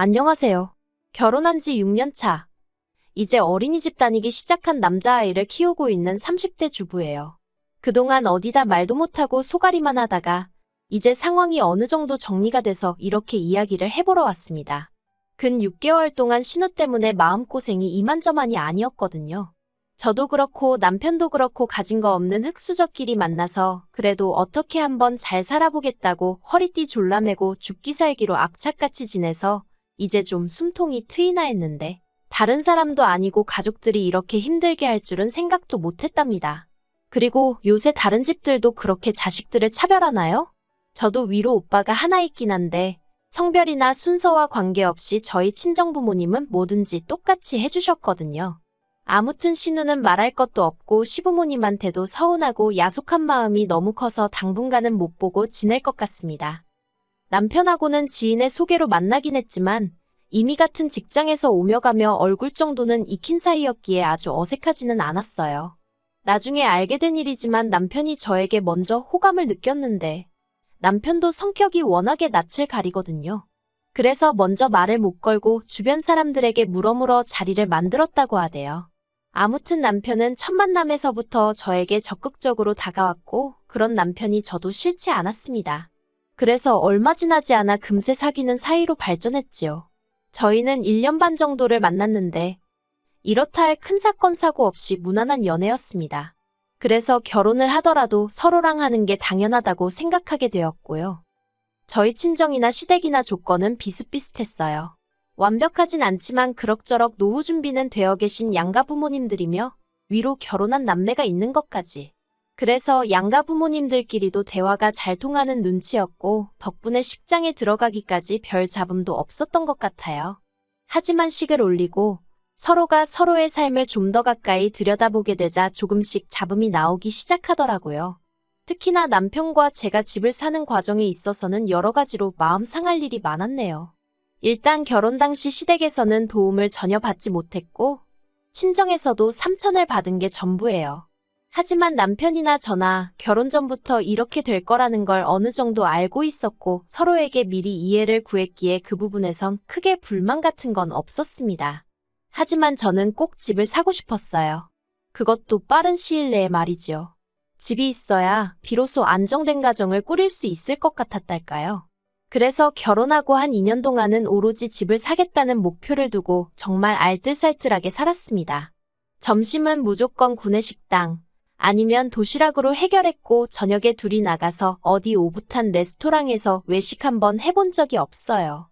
안녕하세요. 결혼한 지 6년 차. 이제 어린이집 다니기 시작한 남자아이를 키우고 있는 30대 주부예요. 그동안 어디다 말도 못하고 소갈이만 하다가 이제 상황이 어느 정도 정리가 돼서 이렇게 이야기를 해보러 왔습니다. 근 6개월 동안 신우 때문에 마음고생이 이만저만이 아니었거든요. 저도 그렇고 남편도 그렇고 가진 거 없는 흙수저끼리 만나서 그래도 어떻게 한번 잘 살아보겠다고 허리띠 졸라매고 죽기 살기로 악착같이 지내서 이제 좀 숨통이 트이나 했는데 다른 사람도 아니고 가족들이 이렇게 힘들게 할 줄은 생각도 못했답니다. 그리고 요새 다른 집들도 그렇게 자식들을 차별하나요? 저도 위로 오빠가 하나 있긴 한데 성별이나 순서와 관계없이 저희 친정부모님은 뭐든지 똑같이 해주셨거든요. 아무튼 신우는 말할 것도 없고 시부모님한테도 서운하고 야속한 마음이 너무 커서 당분간은 못 보고 지낼 것 같습니다. 남편하고는 지인의 소개로 만나긴 했지만 이미 같은 직장에서 오며 가며 얼굴 정도는 익힌 사이였기에 아주 어색하지는 않았어요. 나중에 알게 된 일이지만 남편이 저에게 먼저 호감을 느꼈는데 남편도 성격이 워낙에 낯을 가리거든요. 그래서 먼저 말을 못 걸고 주변 사람들에게 물어물어 자리를 만들었다고 하대요. 아무튼 남편은 첫 만남에서부터 저에게 적극적으로 다가왔고 그런 남편이 저도 싫지 않았습니다. 그래서 얼마 지나지 않아 금세 사귀는 사이로 발전했지요. 저희는 1년 반 정도를 만났는데 이렇다 할 큰 사건 사고 없이 무난한 연애였습니다. 그래서 결혼을 하더라도 서로랑 하는 게 당연하다고 생각하게 되었고요. 저희 친정이나 시댁이나 조건은 비슷비슷했어요. 완벽하진 않지만 그럭저럭 노후 준비는 되어 계신 양가 부모님들이며 위로 결혼한 남매가 있는 것까지. 그래서 양가 부모님들끼리도 대화가 잘 통하는 눈치였고 덕분에 식장에 들어가기까지 별 잡음도 없었던 것 같아요. 하지만 식을 올리고 서로가 서로의 삶을 좀 더 가까이 들여다보게 되자 조금씩 잡음이 나오기 시작하더라고요. 특히나 남편과 제가 집을 사는 과정에 있어서는 여러 가지로 마음 상할 일이 많았네요. 일단 결혼 당시 시댁에서는 도움을 전혀 받지 못했고 친정에서도 삼천을 받은 게 전부예요. 하지만 남편이나 저나 결혼 전부터 이렇게 될 거라는 걸 어느 정도 알고 있었고 서로에게 미리 이해를 구했기에 그 부분에선 크게 불만 같은 건 없었습니다. 하지만 저는 꼭 집을 사고 싶었어요. 그것도 빠른 시일 내에 말이지요. 집이 있어야 비로소 안정된 가정을 꾸릴 수 있을 것 같았달까요. 그래서 결혼하고 한 2년 동안은 오로지 집을 사겠다는 목표를 두고 정말 알뜰살뜰하게 살았습니다. 점심은 무조건 구내식당, 아니면 도시락으로 해결했고 저녁에 둘이 나가서 어디 오붓한 레스토랑에서 외식 한번 해본 적이 없어요.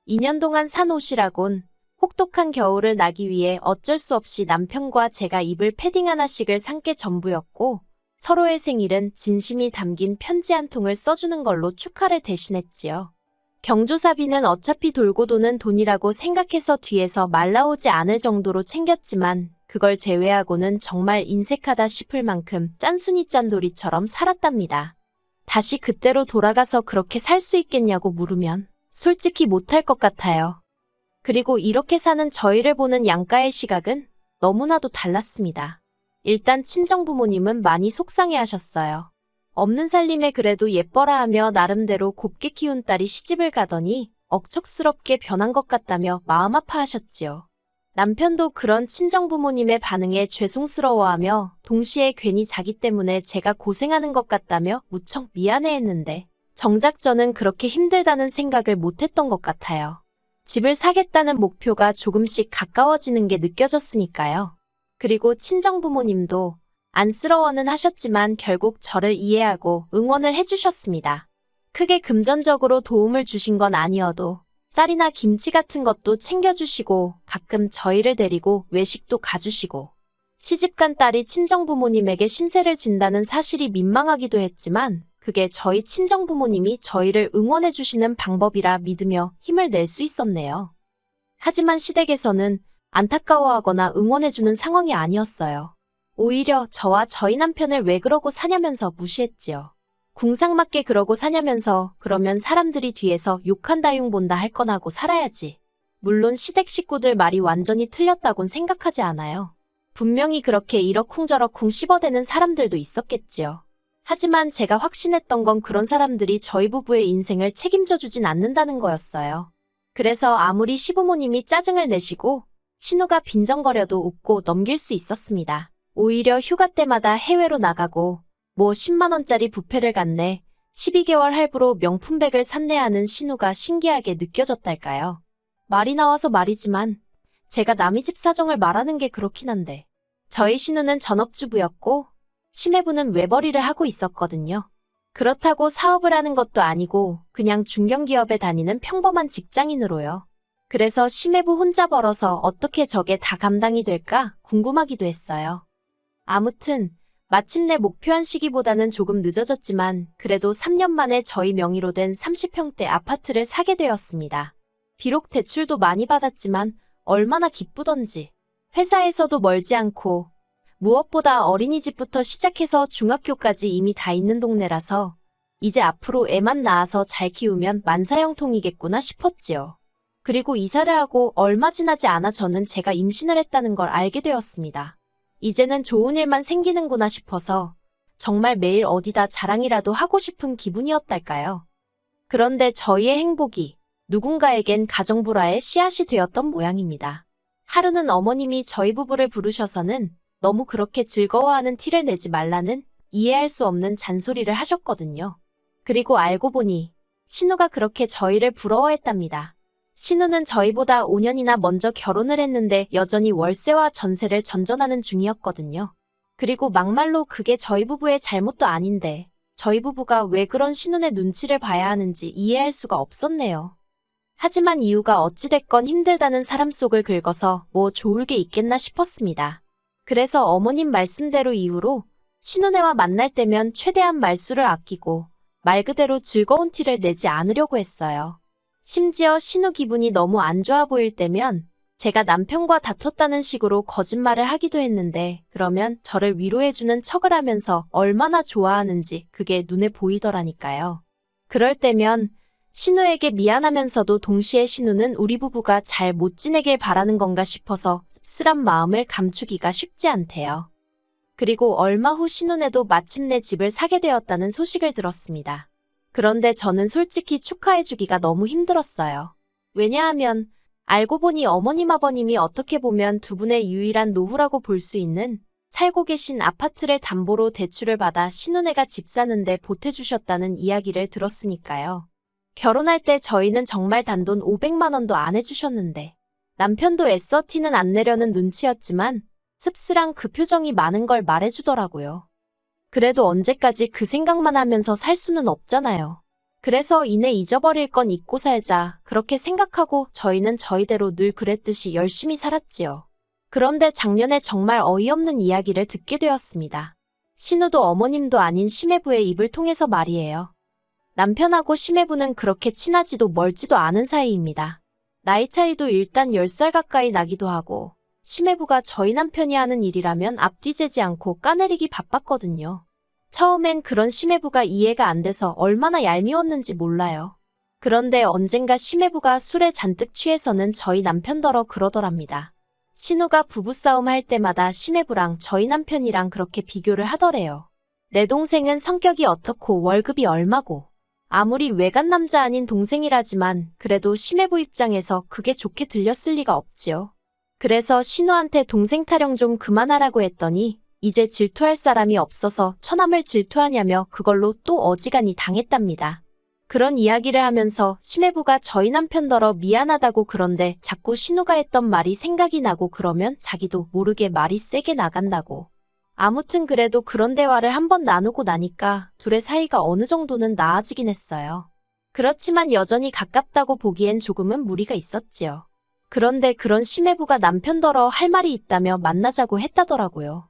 2년 동안 산 옷이라곤 혹독한 겨울을 나기 위해 어쩔 수 없이 남편과 제가 입을 패딩 하나씩을 산 게 전부였고 서로의 생일은 진심이 담긴 편지 한 통을 써주는 걸로 축하를 대신했지요. 경조사비는 어차피 돌고 도는 돈이라고 생각해서 뒤에서 말 나오지 않을 정도로 챙겼지만 그걸 제외하고는 정말 인색하다 싶을 만큼 짠순이 짠돌이처럼 살았답니다. 다시 그때로 돌아가서 그렇게 살 수 있겠냐고 물으면 솔직히 못할 것 같아요. 그리고 이렇게 사는 저희를 보는 양가의 시각은 너무나도 달랐습니다. 일단 친정부모님은 많이 속상해하셨어요. 없는 살림에 그래도 예뻐라 하며 나름대로 곱게 키운 딸이 시집을 가더니 억척스럽게 변한 것 같다며 마음 아파하셨지요. 남편도 그런 친정부모님의 반응에 죄송스러워하며 동시에 괜히 자기 때문에 제가 고생하는 것 같다며 무척 미안해했는데 정작 저는 그렇게 힘들다는 생각을 못했던 것 같아요. 집을 사겠다는 목표가 조금씩 가까워지는 게 느껴졌으니까요. 그리고 친정부모님도 안쓰러워는 하셨지만 결국 저를 이해하고 응원을 해주셨습니다. 크게 금전적으로 도움을 주신 건 아니어도 쌀이나 김치 같은 것도 챙겨주시고 가끔 저희를 데리고 외식도 가주시고 시집간 딸이 친정부모님에게 신세를 진다는 사실이 민망하기도 했지만 그게 저희 친정부모님이 저희를 응원해주시는 방법이라 믿으며 힘을 낼 수 있었네요. 하지만 시댁에서는 안타까워하거나 응원해주는 상황이 아니었어요. 오히려 저와 저희 남편을 왜 그러고 사냐면서 무시했지요. 궁상맞게 그러고 사냐면서 그러면 사람들이 뒤에서 욕한다 흉본다 할 건 하고 살아야지. 물론 시댁 식구들 말이 완전히 틀렸다곤 생각하지 않아요. 분명히 그렇게 이러쿵저러쿵 씹어대는 사람들도 있었겠지요. 하지만 제가 확신했던 건 그런 사람들이 저희 부부의 인생을 책임져 주진 않는다는 거였어요. 그래서 아무리 시부모님이 짜증을 내시고 신우가 빈정거려도 웃고 넘길 수 있었습니다. 오히려 휴가 때마다 해외로 나가고 뭐 10만 원짜리 뷔페를 갔네, 12개월 할부로 명품백을 샀네 하는 신우가 신기하게 느껴졌달까요. 말이 나와서 말이지만 제가 남의 집 사정을 말하는 게 그렇긴 한데 저희 신우는 전업주부였고 심해부는 외벌이를 하고 있었거든요. 그렇다고 사업을 하는 것도 아니고 그냥 중견기업에 다니는 평범한 직장인으로요. 그래서 심해부 혼자 벌어서 어떻게 저게 다 감당이 될까 궁금하기도 했어요. 아무튼 마침내 목표한 시기보다는 조금 늦어졌지만 그래도 3년 만에 저희 명의로 된 30평대 아파트를 사게 되었습니다. 비록 대출도 많이 받았지만 얼마나 기쁘던지. 회사에서도 멀지 않고 무엇보다 어린이집부터 시작해서 중학교까지 이미 다 있는 동네라서 이제 앞으로 애만 낳아서 잘 키우면 만사형통이겠구나 싶었지요. 그리고 이사를 하고 얼마 지나지 않아 저는 제가 임신을 했다는 걸 알게 되었습니다. 이제는 좋은 일만 생기는구나 싶어서 정말 매일 어디다 자랑이라도 하고 싶은 기분이었달까요. 그런데 저희의 행복이 누군가에겐 가정불화의 씨앗이 되었던 모양입니다. 하루는 어머님이 저희 부부를 부르셔서는 너무 그렇게 즐거워하는 티를 내지 말라는 이해할 수 없는 잔소리를 하셨거든요. 그리고 알고 보니 신우가 그렇게 저희를 부러워했답니다. 신우는 저희보다 5년이나 먼저 결혼을 했는데 여전히 월세와 전세를 전전하는 중이었거든요. 그리고 막말로 그게 저희 부부의 잘못도 아닌데 저희 부부가 왜 그런 신우의 눈치를 봐야 하는지 이해할 수가 없었네요. 하지만 이유가 어찌됐건 힘들다는 사람 속을 긁어서 뭐 좋을 게 있겠나 싶었습니다. 그래서 어머님 말씀대로 이후로 신우네와 만날 때면 최대한 말수를 아끼고 말 그대로 즐거운 티를 내지 않으려고 했어요. 심지어 신우 기분이 너무 안 좋아 보일 때면 제가 남편과 다퉜다는 식으로 거짓말을 하기도 했는데 그러면 저를 위로해주는 척을 하면서 얼마나 좋아하는지 그게 눈에 보이더라니까요. 그럴 때면 신우에게 미안하면서도 동시에 신우는 우리 부부가 잘 못 지내길 바라는 건가 싶어서 씁쓸한 마음을 감추기가 쉽지 않대요. 그리고 얼마 후 신우네도 마침내 집을 사게 되었다는 소식을 들었습니다. 그런데 저는 솔직히 축하해주기가 너무 힘들었어요. 왜냐하면 알고 보니 어머님 아버님이 어떻게 보면 두 분의 유일한 노후라고 볼 수 있는 살고 계신 아파트를 담보로 대출을 받아 신우네가 집 사는데 보태주셨다는 이야기를 들었으니까요. 결혼할 때 저희는 정말 단돈 500만 원도 안 해주셨는데 남편도 애써 티는 안 내려는 눈치였지만 씁쓸한 그 표정이 많은 걸 말해주더라고요. 그래도 언제까지 그 생각만 하면서 살 수는 없잖아요. 그래서 이내 잊어버릴 건 잊고 살자 그렇게 생각하고 저희는 저희대로 늘 그랬듯이 열심히 살았지요. 그런데 작년에 정말 어이없는 이야기를 듣게 되었습니다. 신우도 어머님도 아닌 심해부의 입을 통해서 말이에요. 남편하고 심해부는 그렇게 친하지도 멀지도 않은 사이입니다. 나이 차이도 일단 10살 가까이 나기도 하고 심해부가 저희 남편이 하는 일이라면 앞뒤 재지 않고 까내리기 바빴거든요. 처음엔 그런 심해부가 이해가 안 돼서 얼마나 얄미웠는지 몰라요. 그런데 언젠가 심해부가 술에 잔뜩 취해서는 저희 남편더러 그러더랍니다. 신우가 부부싸움 할 때마다 심해부랑 저희 남편이랑 그렇게 비교를 하더래요. 내 동생은 성격이 어떻고 월급이 얼마고 아무리 외간 남자 아닌 동생이라지만 그래도 심해부 입장에서 그게 좋게 들렸을 리가 없지요. 그래서 신우한테 동생 타령 좀 그만하라고 했더니 이제 질투할 사람이 없어서 처남을 질투하냐며 그걸로 또 어지간히 당했답니다. 그런 이야기를 하면서 심해부가 저희 남편더러 미안하다고 그런데 자꾸 신우가 했던 말이 생각이 나고 그러면 자기도 모르게 말이 세게 나간다고. 아무튼 그래도 그런 대화를 한번 나누고 나니까 둘의 사이가 어느 정도는 나아지긴 했어요. 그렇지만 여전히 가깝다고 보기엔 조금은 무리가 있었지요. 그런데 그런 심해부가 남편더러 할 말이 있다며 만나자고 했다더라고요.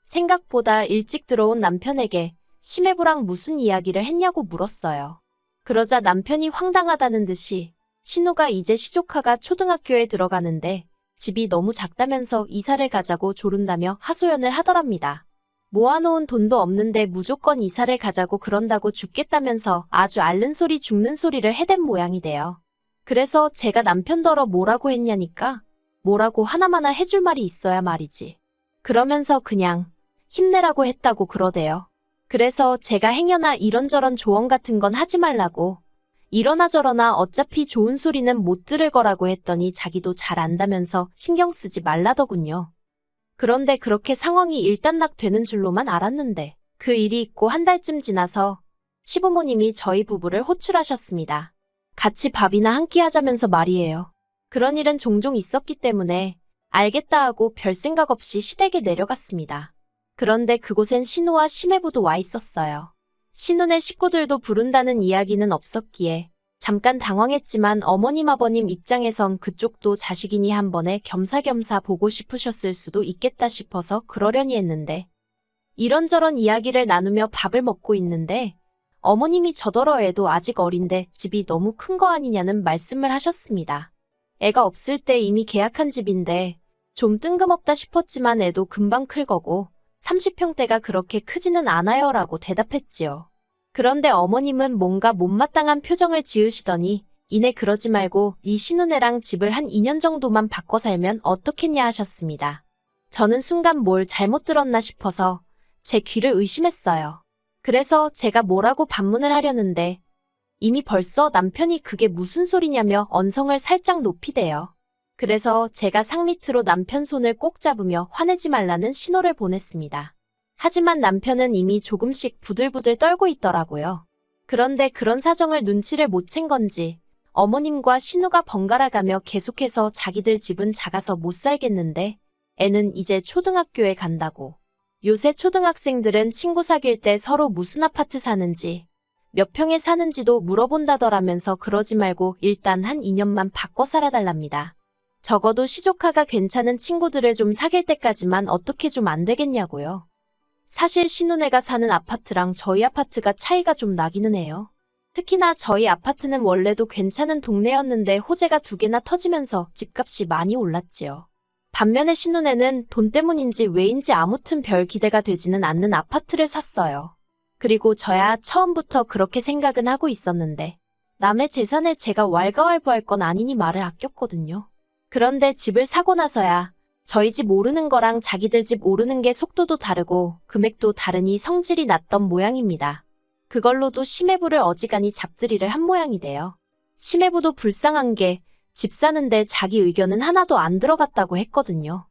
생각보다 일찍 들어온 남편에게 심해부랑 무슨 이야기를 했냐고 물었어요. 그러자 남편이 황당하다는 듯이 신우가 이제 시조카가 초등학교에 들어가는데 집이 너무 작다면서 이사를 가자고 조른다며 하소연을 하더랍니다. 모아놓은 돈도 없는데 무조건 이사를 가자고 그런다고 죽겠다면서 아주 앓는 소리 죽는 소리를 해댄 모양이래요. 그래서 제가 남편더러 뭐라고 했냐니까 뭐라고 하나마나 해줄 말이 있어야 말이지. 그러면서 그냥 힘내라고 했다고 그러대요. 그래서 제가 행여나 이런저런 조언 같은 건 하지 말라고 이러나 저러나 어차피 좋은 소리는 못 들을 거라고 했더니 자기도 잘 안다면서 신경 쓰지 말라더군요. 그런데 그렇게 상황이 일단락되는 줄로만 알았는데 그 일이 있고 한 달쯤 지나서 시부모님이 저희 부부를 호출하셨습니다. 같이 밥이나 한 끼 하자면서 말이에요. 그런 일은 종종 있었기 때문에 알겠다 하고 별 생각 없이 시댁에 내려갔습니다. 그런데 그곳엔 신우와 시매부도 와 있었어요. 신우네 식구들도 부른다는 이야기는 없었기에 잠깐 당황했지만 어머님 아버님 입장에선 그쪽도 자식이니 한 번에 겸사겸사 보고 싶으셨을 수도 있겠다 싶어서 그러려니 했는데 이런저런 이야기를 나누며 밥을 먹고 있는데 어머님이 저더러 애도 아직 어린데 집이 너무 큰 거 아니냐는 말씀을 하셨습니다. 애가 없을 때 이미 계약한 집인데 좀 뜬금없다 싶었지만 애도 금방 클 거고 30평대가 그렇게 크지는 않아요 라고 대답했지요. 그런데 어머님은 뭔가 못마땅한 표정을 지으시더니 이내 그러지 말고 이 신우네랑 집을 한 2년 정도만 바꿔 살면 어떻겠냐 하셨습니다. 저는 순간 뭘 잘못 들었나 싶어서 제 귀를 의심했어요. 그래서 제가 뭐라고 반문을 하려는데 이미 벌써 남편이 그게 무슨 소리냐며 언성을 살짝 높이대요. 그래서 제가 상밑으로 남편 손을 꼭 잡으며 화내지 말라는 신호를 보냈습니다. 하지만 남편은 이미 조금씩 부들부들 떨고 있더라고요. 그런데 그런 사정을 눈치를 못 챈 건지 어머님과 신우가 번갈아 가며 계속해서 자기들 집은 작아서 못 살겠는데 애는 이제 초등학교에 간다고. 요새 초등학생들은 친구 사귈 때 서로 무슨 아파트 사는지 몇 평에 사는지도 물어본다더라면서 그러지 말고 일단 한 2년만 바꿔 살아달랍니다. 적어도 시조카가 괜찮은 친구들을 좀 사귈 때까지만 어떻게 좀 안 되겠냐고요. 사실 신우네가 사는 아파트랑 저희 아파트가 차이가 좀 나기는 해요. 특히나 저희 아파트는 원래도 괜찮은 동네였는데 호재가 2개나 터지면서 집값이 많이 올랐지요. 반면에 신우네는 돈 때문인지 왜인지 아무튼 별 기대가 되지는 않는 아파트를 샀어요. 그리고 저야 처음부터 그렇게 생각은 하고 있었는데 남의 재산에 제가 왈가왈부할 건 아니니 말을 아꼈거든요. 그런데 집을 사고 나서야 저희 집 오르는 거랑 자기들 집 오르는 게 속도도 다르고 금액도 다르니 성질이 났던 모양입니다. 그걸로도 시매부를 어지간히 잡들이를 한 모양이 돼요. 시매부도 불쌍한 게 집 사는데 자기 의견은 하나도 안 들어갔다고 했거든요.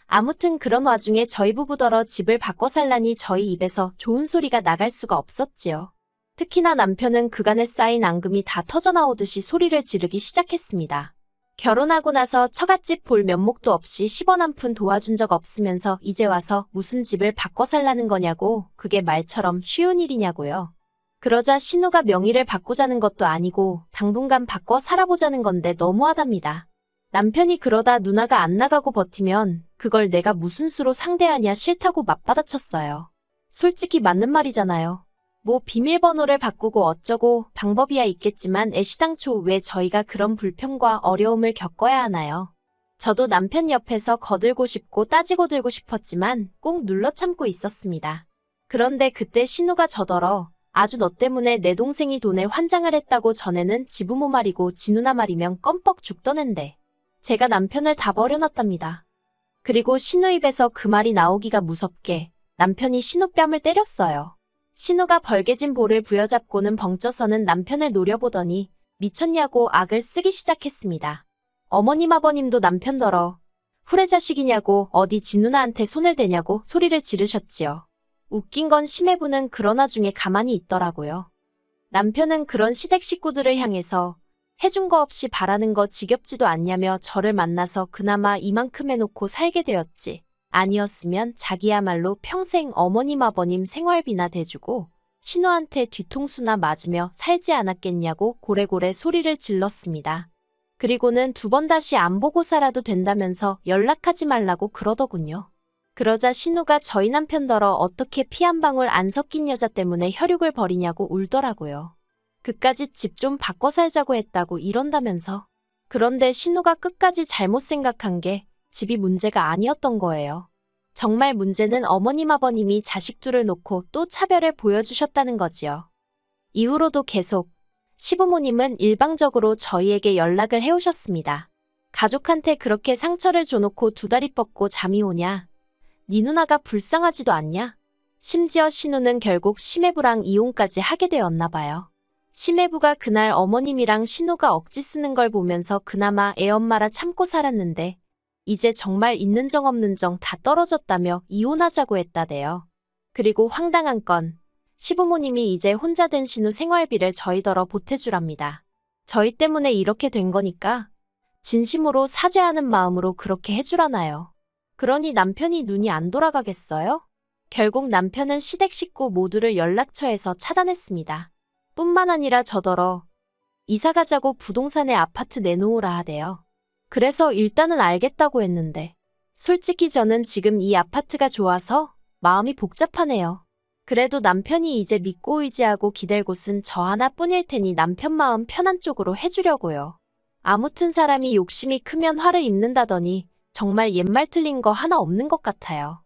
아무튼 그런 와중에 저희 부부더러 집을 바꿔 살라니 저희 입에서 좋은 소리가 나갈 수가 없었지요. 특히나 남편은 그간에 쌓인 앙금이 다 터져나오듯이 소리를 지르기 시작했습니다. 결혼하고 나서 처갓집 볼 면목도 없이 10원 한 푼 도와준 적 없으면서 이제 와서 무슨 집을 바꿔 살라는 거냐고, 그게 말처럼 쉬운 일이냐고요. 그러자 신우가 명의를 바꾸자는 것도 아니고 당분간 바꿔 살아보자는 건데 너무하답니다. 남편이 그러다 누나가 안 나가고 버티면 그걸 내가 무슨 수로 상대하냐 싫다고 맞받아쳤어요. 솔직히 맞는 말이잖아요. 비밀번호를 바꾸고 어쩌고 방법이야 있겠지만 애시당초 왜 저희가 그런 불평과 어려움을 겪어야 하나요? 저도 남편 옆에서 거들고 싶고 따지고 들고 싶었지만 꾹 눌러 참고 있었습니다. 그런데 그때 신우가 저더러 아주 너 때문에 내 동생이 돈에 환장을 했다고 전에는 지부모 말이고 지누나 말이면 껌뻑 죽던 앤데 제가 남편을 다 버려놨답니다. 그리고 신우 입에서 그 말이 나오기가 무섭게 남편이 신우 뺨을 때렸어요. 신우가 벌개진 볼을 부여잡고는 벙쪄서는 남편을 노려보더니 미쳤냐고 악을 쓰기 시작했습니다. 어머님 아버님도 남편더러 후레자식이냐고 어디 지누나한테 손을 대냐고 소리를 지르셨지요. 웃긴 건 시매부는 그런 와중에 가만히 있더라고요. 남편은 그런 시댁 식구들을 향해서 해준 거 없이 바라는 거 지겹지도 않냐며 저를 만나서 그나마 이만큼 해놓고 살게 되었지. 아니었으면 자기야말로 평생 어머님 아버님 생활비나 대주고 신우한테 뒤통수나 맞으며 살지 않았겠냐고 고래고래 소리를 질렀습니다. 그리고는 2번 다시 안 보고 살아도 된다면서 연락하지 말라고 그러더군요. 그러자 신우가 저희 남편더러 어떻게 피 한 방울 안 섞인 여자 때문에 혈육을 벌이냐고 울더라고요. 그까짓 집 좀 바꿔 살자고 했다고 이런다면서. 그런데 신우가 끝까지 잘못 생각한 게 집이 문제가 아니었던 거예요. 정말 문제는 어머님 아버님이 자식들을 놓고 또 차별을 보여주셨다는 거지요. 이후로도 계속 시부모님은 일방적으로 저희에게 연락을 해오셨습니다. 가족한테 그렇게 상처를 줘놓고 2다리 뻗고 잠이 오냐? 네 누나가 불쌍하지도 않냐? 심지어 신우는 결국 시매부랑 이혼까지 하게 되었나 봐요. 심해부가 그날 어머님이랑 신우가 억지 쓰는 걸 보면서 그나마 애엄마라 참고 살았는데 이제 정말 있는 정 없는 정 다 떨어졌다며 이혼하자고 했다대요. 그리고 황당한 건 시부모님이 이제 혼자 된 신우 생활비를 저희더러 보태주랍니다. 저희 때문에 이렇게 된 거니까 진심으로 사죄하는 마음으로 그렇게 해주라나요. 그러니 남편이 눈이 안 돌아가겠어요? 결국 남편은 시댁 식구 모두를 연락처에서 차단했습니다. 뿐만 아니라 저더러 이사 가자고 부동산에 아파트 내놓으라 하대요. 그래서 일단은 알겠다고 했는데 솔직히 저는 지금 이 아파트가 좋아서 마음이 복잡하네요. 그래도 남편이 이제 믿고 의지하고 기댈 곳은 저 하나뿐일 테니 남편 마음 편한 쪽으로 해주려고요. 아무튼 사람이 욕심이 크면 화를 입는다더니 정말 옛말 틀린 거 하나 없는 것 같아요.